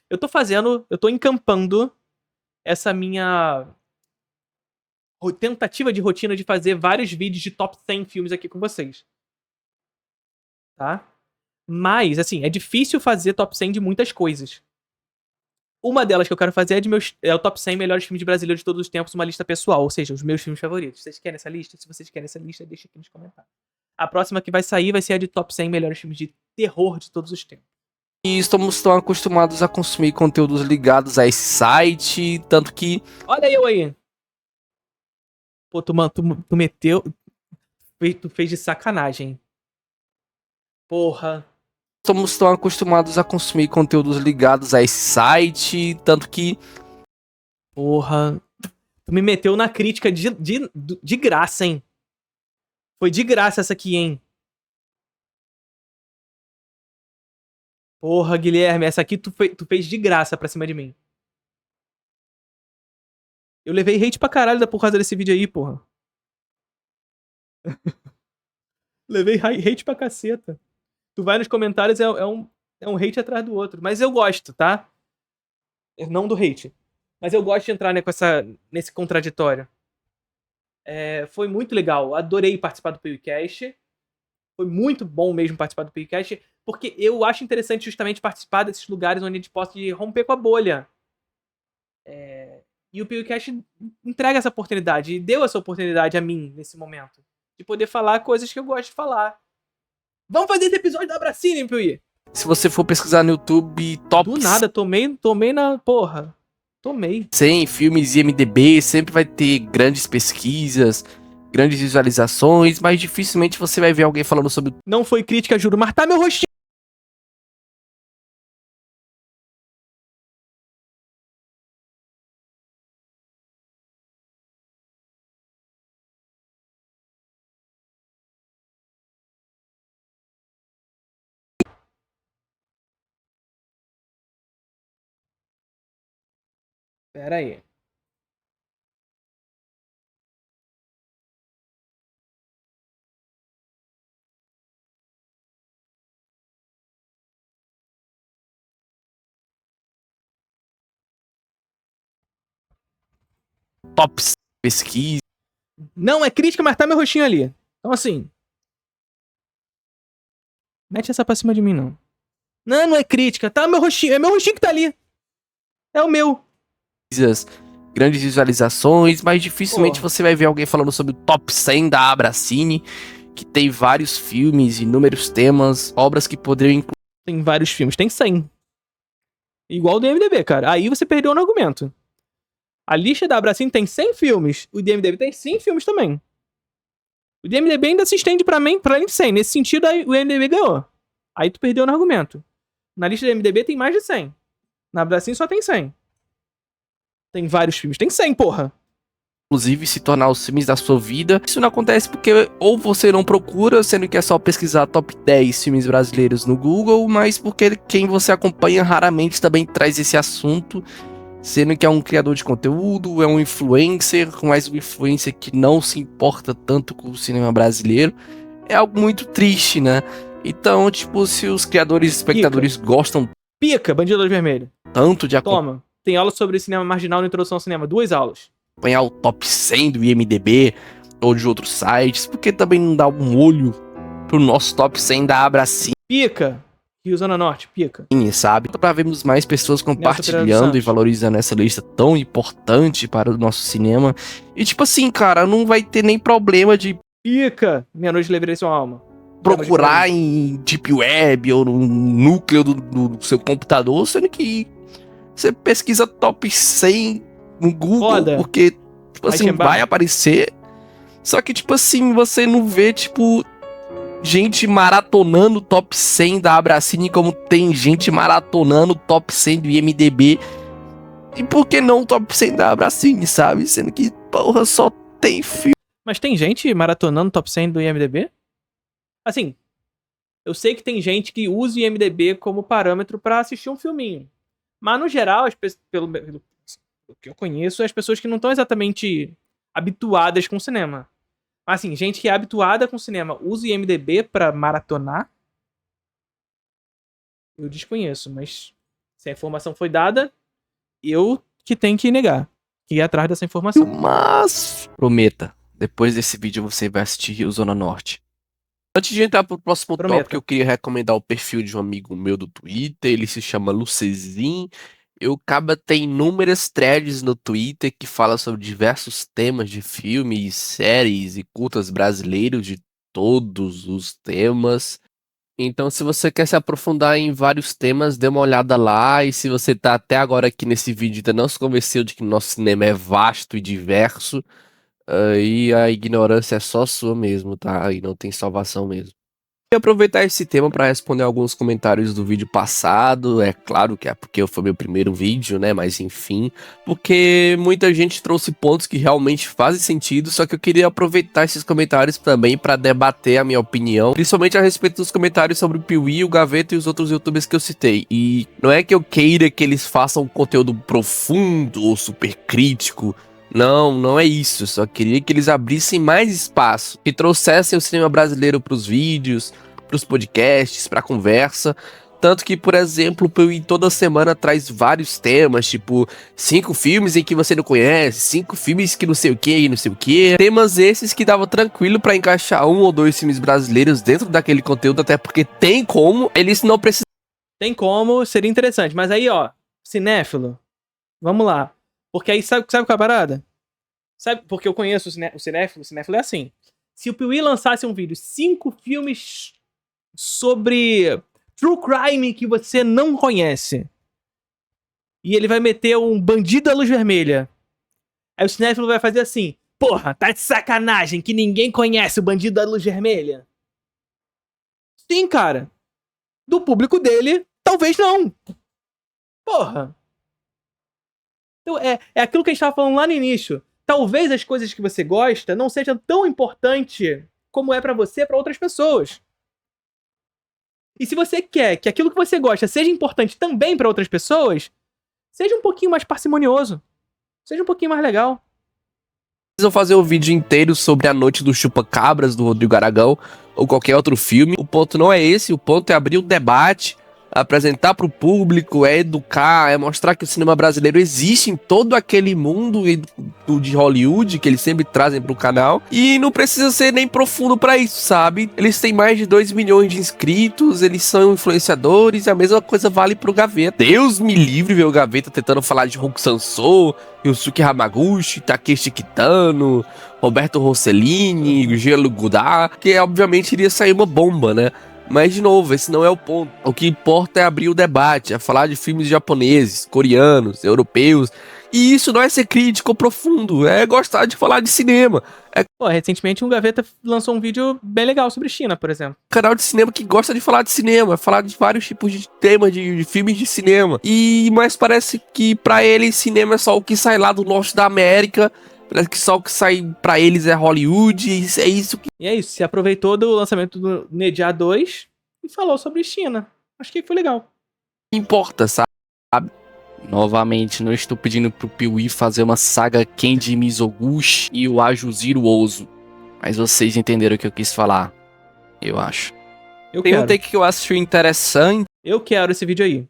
tô encampando essa minha tentativa de rotina de fazer vários vídeos de top 100 filmes aqui com vocês. Tá? Mas, assim, é difícil fazer top 100 de muitas coisas. Uma delas que eu quero fazer é o top 100 melhores filmes brasileiros de todos os tempos, uma lista pessoal, ou seja, os meus filmes favoritos. Vocês querem essa lista? Se vocês querem essa lista, deixa aqui nos comentários. A próxima que vai sair vai ser a de top 100 melhores filmes de terror de todos os tempos. E estamos tão acostumados a consumir conteúdos ligados a esse site, tanto que... Olha eu aí! Pô, tu meteu... Tu fez de sacanagem. Porra. Estamos tão acostumados a consumir conteúdos ligados a esse site, tanto que... Porra. Tu me meteu na crítica de graça, hein? Foi de graça essa aqui, hein? Porra, Guilherme, essa aqui tu fez de graça pra cima de mim. Eu levei hate pra caralho por causa desse vídeo aí, porra. Levei hate pra caceta. Tu vai nos comentários, é um hate atrás do outro. Mas eu gosto, tá? Não do hate. Mas eu gosto de entrar, né, nesse contraditório. Foi muito legal. Adorei participar do PewCast. Foi muito bom mesmo participar do PewCast. Porque eu acho interessante justamente participar desses lugares onde a gente pode romper com a bolha. E o PewCast entrega essa oportunidade. E deu essa oportunidade a mim, nesse momento. De poder falar coisas que eu gosto de falar. Vamos fazer esse episódio da Abracine, Piuí. Se você for pesquisar no YouTube, top... Do nada, tomei na... Porra. Tomei. 100 filmes IMDb, sempre vai ter grandes pesquisas, grandes visualizações, mas dificilmente você vai ver alguém falando sobre... Não foi crítica, juro, mas tá meu rostinho. Pera aí. Tops pesquisa. Não é crítica, mas tá meu rostinho ali. Então assim... Mete essa pra cima de mim, não. Não é crítica. Tá meu rostinho. É meu rostinho que tá ali. É o meu. Grandes visualizações, mas dificilmente Porra. você vai ver alguém falando sobre o top 100 da Abracine, que tem vários filmes, inúmeros temas, obras que poderiam incluir. Tem vários filmes. Tem 100. Igual o do IMDb, cara. Aí você perdeu no argumento. A lista da Abracine tem 100 filmes. O IMDb tem 100 filmes também. O IMDb ainda se estende pra além de 100. Nesse sentido, aí o IMDb ganhou. Aí tu perdeu no argumento. Na lista do IMDb tem mais de 100. Na Abracine só tem 100. Tem vários filmes. Tem 100, porra. Inclusive se tornar os filmes da sua vida. Isso não acontece porque ou você não procura, sendo que é só pesquisar top 10 filmes brasileiros no Google, mas porque quem você acompanha raramente também traz esse assunto, sendo que é um criador de conteúdo, é um influencer, mas um influencer que não se importa tanto com o cinema brasileiro. É algo muito triste, né? Então, tipo, se os criadores e espectadores gostam Pica, Bandido da Luz Vermelha. tanto de Toma. Tem aula sobre cinema marginal na introdução ao cinema. 2 aulas. acompanhar o top 100 do IMDb ou de outros sites, porque também não dá um olho pro nosso top 100 da Abracine, Pica. Rio Zona Norte. Pica. sabe? Pra vermos mais pessoas compartilhando e valorizando essa lista tão importante para o nosso cinema. E tipo assim, cara, não vai ter nem problema de Pica. Meia-noite levarei sua alma. procurar em Deep Web ou no núcleo do seu computador, sendo que você pesquisa top 100 no Google, Foda. porque, tipo assim, Eichenbach. vai aparecer. Só que, tipo assim, você não vê, tipo, gente maratonando o top 100 da Abracine como tem gente maratonando o top 100 do IMDb. E por que não o top 100 da Abracine, sabe? Sendo que, porra, só tem filme. Mas tem gente maratonando top 100 do IMDb? Assim, eu sei que tem gente que usa o IMDb como parâmetro pra assistir um filminho. Mas, no geral, pelo que eu conheço, as pessoas que não estão exatamente habituadas com o cinema. Mas, assim, gente que é habituada com o cinema usa o IMDb pra maratonar? Eu desconheço, mas se a informação foi dada, eu que tenho que negar. Que ir atrás dessa informação. Mas prometa, depois desse vídeo você vai assistir o Zona Norte. Antes de entrar pro próximo Prometa. tópico, eu queria recomendar o perfil de um amigo meu do Twitter. Ele se chama Lucezin. O Caba tem inúmeras threads no Twitter que fala sobre diversos temas de filmes, séries e curtas brasileiros de todos os temas. Então, se você quer se aprofundar em vários temas, dê uma olhada lá. E se você tá até agora aqui nesse vídeo e ainda não se convenceu de que nosso cinema é vasto e diverso, aí a ignorância é só sua mesmo, tá? E não tem salvação mesmo. E aproveitar esse tema para responder alguns comentários do vídeo passado. É claro que é porque foi meu primeiro vídeo, né? Mas enfim, porque muita gente trouxe pontos que realmente fazem sentido, só que eu queria aproveitar esses comentários também para debater a minha opinião, principalmente a respeito dos comentários sobre o Piuí, o Gaveta e os outros youtubers que eu citei. E não é que eu queira que eles façam conteúdo profundo ou super crítico. Não é isso. Eu só queria que eles abrissem mais espaço, que trouxessem o cinema brasileiro pros vídeos, pros podcasts, pra conversa. Tanto que, por exemplo, o Piuí toda semana traz vários temas, tipo 5 filmes em que você não conhece, 5 filmes que não sei o que e não sei o que. Temas esses que dava tranquilo pra encaixar 1 ou 2 filmes brasileiros dentro daquele conteúdo, até porque tem como, eles não precisam. Tem como, seria interessante. Mas aí, ó, cinéfilo, vamos lá. Porque aí, sabe qual é a parada? Sabe, porque eu conheço o cinéfilo é assim. Se o Piuí lançasse um vídeo, 5 filmes sobre true crime que você não conhece, e ele vai meter um Bandido da Luz Vermelha, aí o cinéfilo vai fazer assim: porra, tá de sacanagem que ninguém conhece o Bandido da Luz Vermelha? Sim, cara. Do público dele, talvez não. Porra. Então, é aquilo que a gente tava falando lá no início. Talvez as coisas que você gosta não sejam tão importantes como é pra você e pra outras pessoas. E se você quer que aquilo que você gosta seja importante também pra outras pessoas, seja um pouquinho mais parcimonioso. Seja um pouquinho mais legal. Precisam fazer um vídeo inteiro sobre A Noite do Chupa-Cabras, do Rodrigo Aragão, ou qualquer outro filme. O ponto não é esse, o ponto é abrir um debate, apresentar pro público, é educar, é mostrar que o cinema brasileiro existe em todo aquele mundo de Hollywood que eles sempre trazem pro canal. E não precisa ser nem profundo pra isso, sabe? Eles têm mais de 2 milhões de inscritos, eles são influenciadores, e a mesma coisa vale pro Gaveta. Deus me livre ver o Gaveta tentando falar de Hulk Sansou, Yusuke Hamaguchi, Takeshi Kitano, Roberto Rossellini, Gelo Godard, que obviamente iria sair uma bomba, né? Mas, de novo, esse não é o ponto. O que importa é abrir o debate, é falar de filmes japoneses, coreanos, europeus. E isso não é ser crítico ou profundo, é gostar de falar de cinema. Pô, recentemente o Gaveta lançou um vídeo bem legal sobre China, por exemplo. Canal de cinema que gosta de falar de cinema, falar de vários tipos de temas de filmes de cinema. Mas parece que pra ele cinema é só o que sai lá do norte da América. Parece que só o que sai pra eles é Hollywood, e é isso que... E é isso, se aproveitou do lançamento do Nedia 2 e falou sobre China. Acho que foi legal. importa, sabe? Novamente, não estou pedindo pro Piuí fazer uma saga Kenji Mizoguchi e o Ajuziro Ozu. Mas vocês entenderam o que eu quis falar, eu acho. Tem um take que eu acho interessante. Eu quero esse vídeo aí.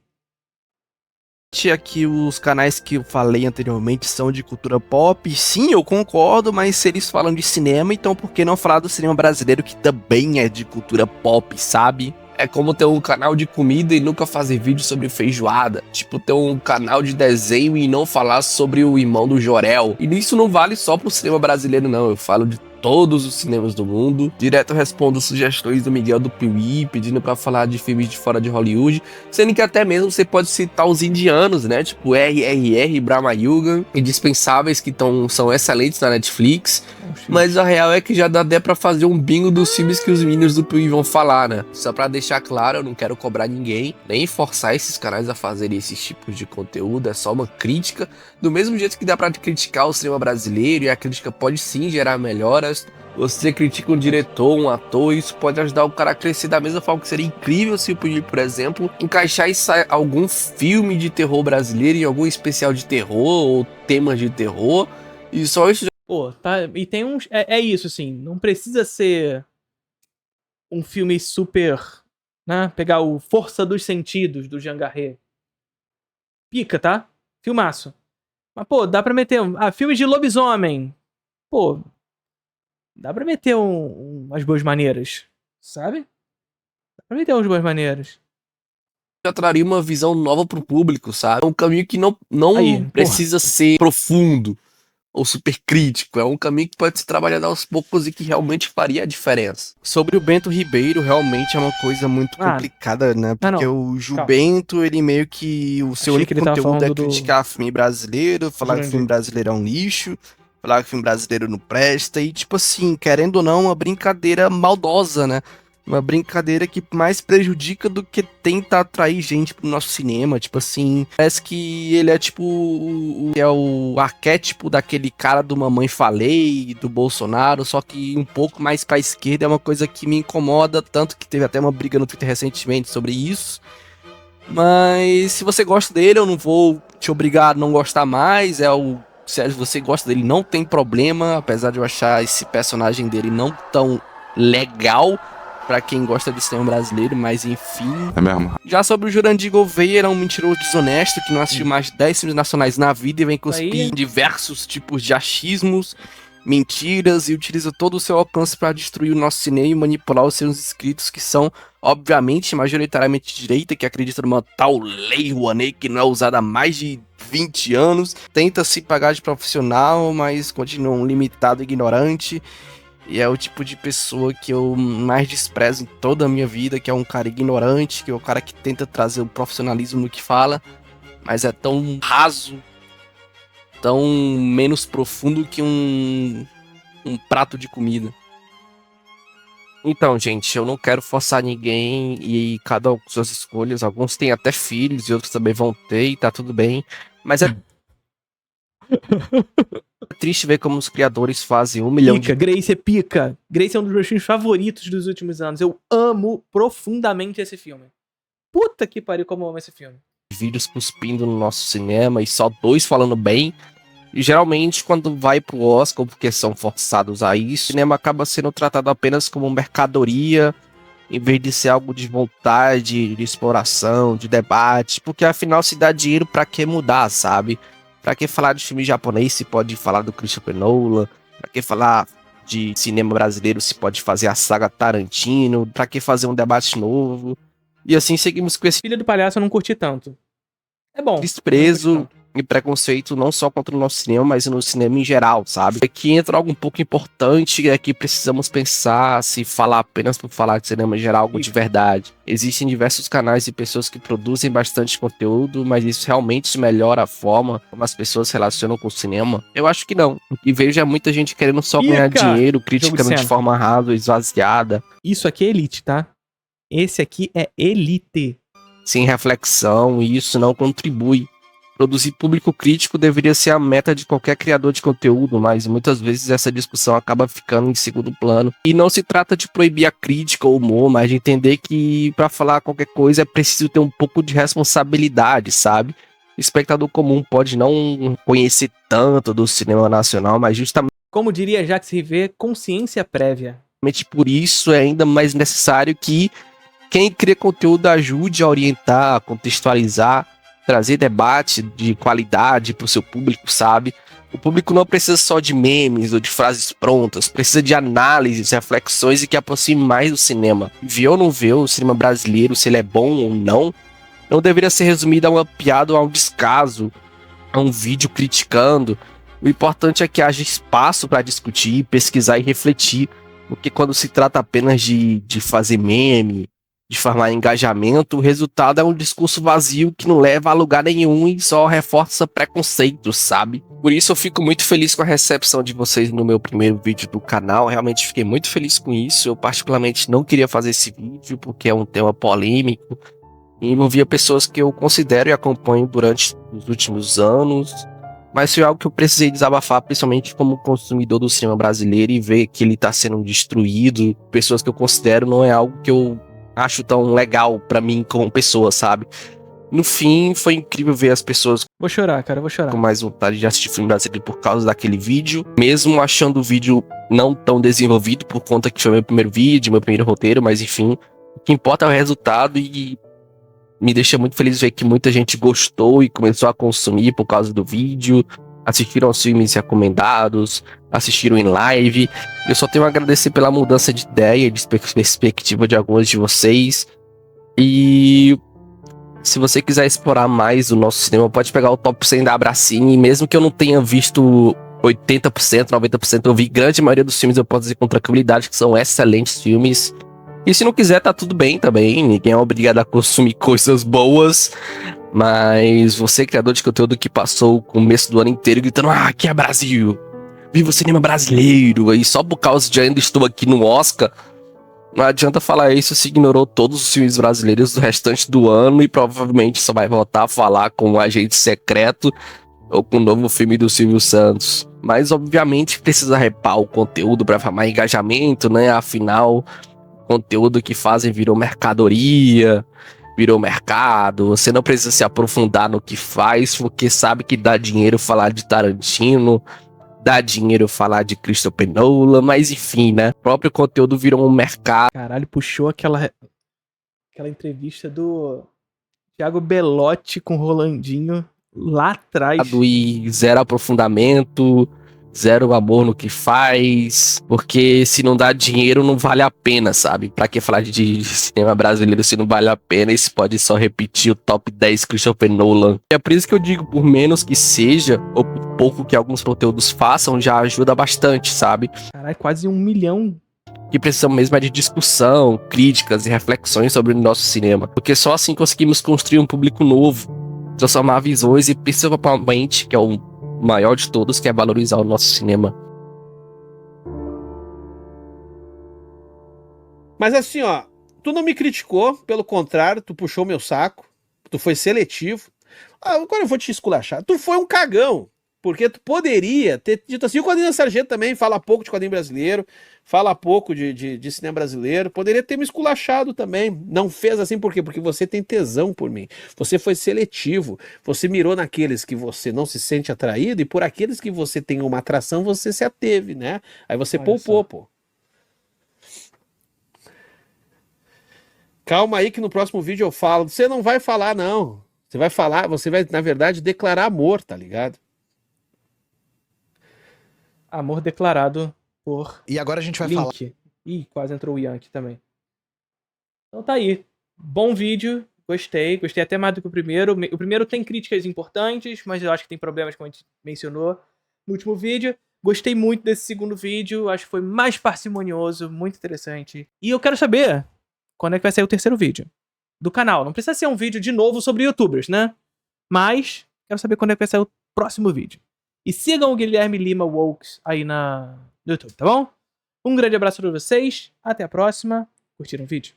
Aqui os canais que eu falei anteriormente são de cultura pop. Sim, eu concordo, mas se eles falam de cinema, então por que não falar do cinema brasileiro que também é de cultura pop, sabe? É como ter um canal de comida e nunca fazer vídeo sobre feijoada. Tipo, ter um canal de desenho e não falar sobre o irmão do Jorel. E isso não vale só pro cinema brasileiro, não. Eu falo de todos os cinemas do mundo. Direto eu respondo sugestões do Miguel do Piuí, pedindo pra falar de filmes de fora de Hollywood. Sendo que até mesmo você pode citar os indianos, né? Tipo RRR, Brahma Yugan, Indispensáveis, que são excelentes na Netflix. Mas a real é que já dá até pra fazer um bingo dos filmes que os meninos do Piuí vão falar, né? Só pra deixar claro, eu não quero cobrar ninguém, nem forçar esses canais a fazerem esses tipos de conteúdo, é só uma crítica. Do mesmo jeito que dá pra criticar o cinema brasileiro, e a crítica pode sim gerar melhoras. Você critica um diretor, um ator, isso pode ajudar o cara a crescer da mesma forma que seria incrível se o Piuí, por exemplo, encaixar algum filme de terror brasileiro em algum especial de terror ou temas de terror. E só isso. Pô, tá. E tem uns. É isso, assim. Não precisa ser um filme super. Né? Pegar o Força dos Sentidos do Jean Garret. Pica, tá? Filmaço. Mas, pô, dá pra meter. Filmes de lobisomem. Pô. Dá pra meter umas boas maneiras. Sabe? Dá pra meter umas boas maneiras. Já traria uma visão nova pro público, sabe? É um caminho que não precisa ser profundo ou super crítico, é um caminho que pode ser trabalhado aos poucos e que realmente faria a diferença. Sobre o Bento Ribeiro, realmente é uma coisa muito complicada, né? Porque o Bento, ele meio que o seu único conteúdo é criticar filme brasileiro, falar que filme brasileiro é um lixo, falar que filme brasileiro não presta, e tipo assim, querendo ou não, uma brincadeira maldosa, né? Uma brincadeira que mais prejudica do que tenta atrair gente pro nosso cinema. Tipo assim, parece que ele é tipo o arquétipo daquele cara do Mamãe Falei, do Bolsonaro, só que um pouco mais pra esquerda. É uma coisa que me incomoda, tanto que teve até uma briga no Twitter recentemente sobre isso. Mas se você gosta dele, eu não vou te obrigar a não gostar mais. Se você gosta dele, não tem problema, apesar de eu achar esse personagem dele não tão legal pra quem gosta de cinema brasileiro, mas enfim. É mesmo? Já sobre o Jurandir Gouveia, era um mentiroso desonesto que não assistiu mais de 10 filmes nacionais na vida e vem cuspir em diversos tipos de achismos, mentiras, e utiliza todo o seu alcance pra destruir o nosso cinema e manipular os seus inscritos, que são, obviamente, majoritariamente de direita, que acredita numa tal lei Rouanet que não é usada há mais de 20 anos, tenta se pagar de profissional, mas continua um limitado ignorante. E é o tipo de pessoa que eu mais desprezo em toda a minha vida, que é um cara ignorante, que é o cara que tenta trazer o profissionalismo no que fala, mas é tão raso, tão menos profundo que um prato de comida. Então, gente, eu não quero forçar ninguém e cada um com suas escolhas. Alguns têm até filhos e outros também vão ter e tá tudo bem, mas é triste ver como os criadores fazem 1 milhão de... Grace é pica. Grace é um dos meus filmes favoritos dos últimos anos. Eu amo profundamente esse filme. Puta que pariu como eu amo esse filme. Vídeos cuspindo no nosso cinema e só 2 falando bem. E geralmente quando vai pro Oscar, porque são forçados a isso, o cinema acaba sendo tratado apenas como mercadoria em vez de ser algo de vontade, de exploração, de debate, porque afinal se dá dinheiro pra que mudar, sabe? Pra que falar de filme japonês se pode falar do Christopher Nolan? Pra que falar de cinema brasileiro se pode fazer a saga Tarantino? Pra que fazer um debate novo? E assim seguimos com esse Filha do Palhaço eu não curti tanto. É bom. desprezo e preconceito não só contra o nosso cinema, mas no cinema em geral, sabe? Aqui entra algo um pouco importante, é que precisamos pensar se falar apenas por falar de cinema em geral algo de verdade. Existem diversos canais de pessoas que produzem bastante conteúdo, mas isso realmente melhora a forma como as pessoas se relacionam com o cinema? Eu acho que não. O que vejo é muita gente querendo só ganhar dinheiro, criticando de forma rasa, esvaziada. Isso aqui é elite, tá? Esse aqui é elite. Sem reflexão, e isso não contribui. Produzir público crítico deveria ser a meta de qualquer criador de conteúdo, mas muitas vezes essa discussão acaba ficando em segundo plano. E não se trata de proibir a crítica ou o humor, mas de entender que para falar qualquer coisa é preciso ter um pouco de responsabilidade, sabe? O espectador comum pode não conhecer tanto do cinema nacional, mas justamente Como diria Jacques Rivet, consciência prévia. por isso é ainda mais necessário que quem cria conteúdo ajude a orientar, a contextualizar, trazer debate de qualidade pro seu público, sabe? O público não precisa só de memes ou de frases prontas, precisa de análises, reflexões e que aproxime mais do cinema. Ver ou não ver o cinema brasileiro, se ele é bom ou não deveria ser resumido a uma piada ou a um descaso, a um vídeo criticando. O importante é que haja espaço para discutir, pesquisar e refletir, porque quando se trata apenas de fazer meme, de formar engajamento, o resultado é um discurso vazio que não leva a lugar nenhum e só reforça preconceitos, sabe? Por isso eu fico muito feliz com a recepção de vocês no meu primeiro vídeo do canal, realmente fiquei muito feliz com isso. Eu particularmente não queria fazer esse vídeo porque é um tema polêmico e envolvia pessoas que eu considero e acompanho durante os últimos anos, mas foi algo que eu precisei desabafar, principalmente como consumidor do cinema brasileiro, e ver que ele tá sendo destruído, pessoas que eu considero, não é algo que eu acho tão legal pra mim como pessoa, sabe? No fim, foi incrível ver as pessoas Vou chorar, cara, vou chorar. com mais vontade de assistir filme brasileiro por causa daquele vídeo, mesmo achando o vídeo não tão desenvolvido por conta que foi meu primeiro vídeo, meu primeiro roteiro, mas enfim, o que importa é o resultado e me deixa muito feliz ver que muita gente gostou e começou a consumir por causa do vídeo, assistiram aos filmes recomendados, assistiram em live. Eu só tenho a agradecer pela mudança de ideia e de perspectiva de alguns de vocês. E se você quiser explorar mais o nosso cinema, pode pegar o top 100 da Abracine. Mesmo que eu não tenha visto 80%, 90%, eu vi grande maioria dos filmes, eu posso dizer com tranquilidade que são excelentes filmes. E se não quiser, tá tudo bem também. Ninguém é obrigado a consumir coisas boas. Mas você, criador de conteúdo que passou o começo do ano inteiro gritando: ah, aqui é Brasil, viva o cinema brasileiro, e só por causa de ainda estou aqui no Oscar, não adianta falar isso se ignorou todos os filmes brasileiros do restante do ano e provavelmente só vai voltar a falar com o Agente Secreto ou com o novo filme do Silvio Santos. Mas obviamente precisa repar o conteúdo para formar engajamento, né? Afinal, o conteúdo que fazem virou mercadoria, virou mercado. Você não precisa se aprofundar no que faz, porque sabe que dá dinheiro falar de Tarantino, dá dinheiro falar de Christopher Nolan, mas enfim, né? O próprio conteúdo virou um mercado. Caralho, puxou aquela entrevista do Thiago Belotti com o Rolandinho lá atrás. E zero aprofundamento, zero amor no que faz, porque se não dá dinheiro não vale a pena, sabe? Pra que falar de cinema brasileiro se não vale a pena? E se pode só repetir o top 10 Christopher Nolan. É por isso que eu digo, por menos que seja, ou por pouco que alguns conteúdos façam, já ajuda bastante, sabe? Caralho, quase 1 milhão. O que precisamos mesmo é de discussão, críticas e reflexões sobre o nosso cinema, porque só assim conseguimos construir um público novo, transformar visões e principalmente, que é o maior de todos, que é valorizar o nosso cinema. Mas assim, ó, tu não me criticou, pelo contrário, tu puxou meu saco, tu foi seletivo. Agora eu vou te esculachar. Tu foi um cagão, porque tu poderia ter dito assim, o Quadrinho Sargento também fala pouco de quadrinho brasileiro, fala pouco de cinema brasileiro, poderia ter me esculachado também. Não fez assim por quê? Porque você tem tesão por mim. Você foi seletivo, você mirou naqueles que você não se sente atraído e por aqueles que você tem uma atração, você se ateve, né? Aí você poupou, pô. Calma aí que no próximo vídeo eu falo. Você não vai falar, não. Você vai falar, você vai, na verdade, declarar amor, tá ligado? Amor declarado por E agora a gente vai Link. falar. Ih, quase entrou o Yankee também. Então tá aí. Bom vídeo. Gostei até mais do que o primeiro. O primeiro tem críticas importantes, mas eu acho que tem problemas, como a gente mencionou no último vídeo. Gostei muito desse segundo vídeo, acho que foi mais parcimonioso, muito interessante. E eu quero saber quando é que vai sair o terceiro vídeo do canal. Não precisa ser um vídeo de novo sobre youtubers, né? Mas quero saber quando é que vai sair o próximo vídeo. E sigam o Guilherme Lima Wokes aí no YouTube, tá bom? Um grande abraço pra vocês, até a próxima. Curtiram o vídeo?